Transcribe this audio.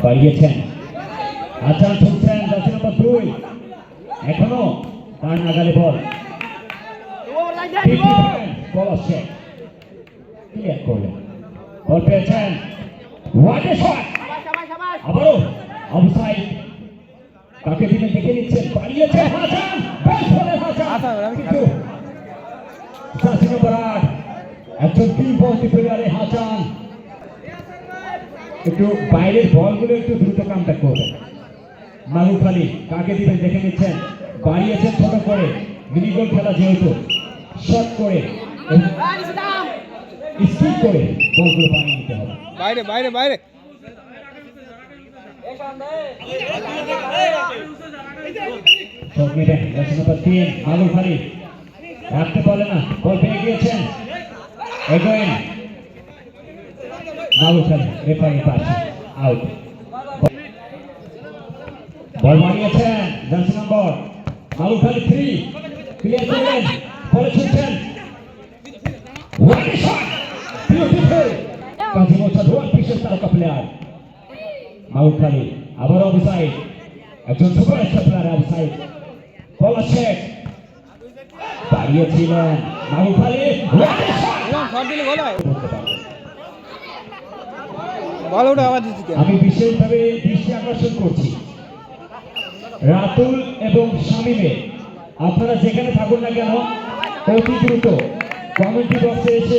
বাড়িয়েছেন আচ্ছা ছুটছেন জার্সি নম্বর 2 এখনো তার নাগালে বল বল আসছে ক্লিয়ার করলেন বল পেয়েছেন হোয়াট এ শট আবারও অফসাইড কাকে দিনে দেখে নিচ্ছেন বাড়িয়েছেন হাসান বেশ বলে হাসান কিন্তু জার্সি নম্বর 8 একজন কিংবদন্তি প্লেয়ারে হাসান একটু বাইরের বলগুলো একটু দ্রুত কন্টাক্ট করবেন মাহবুব আলী কাকে দিবেন দেখে নিচ্ছেন বাড়িয়েছেন ছোট করে মিনি গোল খেলা যেহেতু শট করে স্কিপ করে বলগুলো বানিয়ে নিতে হবে বাইরে বাইরে বাইরে শট নেবেন জার্সি নম্বর 3 মাহবুব আলী রাখতে পারলেন না বল পেয়ে গিয়েছেন এগোয়েন Mahbub Ali referee pass out ball মারিয়েছেন jersey number Mahbub Ali 3 clear করলেন বলে ছুটছেন what a shot beautiful Kazi Mosad one পিসের তারকা প্লেয়ার মাহবুব আলী আবার অফসাইড একজন সুপারস্টার প্লেয়ার অফসাইড বল আছে বাড়িয়েছিলেন Mahbub Ali what a shot shot দিলে ভালো হয় ভালো ওটা আওয়াজ দিচ্ছি আমি বিশেষভাবে দৃষ্টি আকর্ষণ করছি রাতুল এবং শামীমের আপনারা যেখানে থাকুন না কেন অতি দ্রুত কমেন্ট বক্সে এসে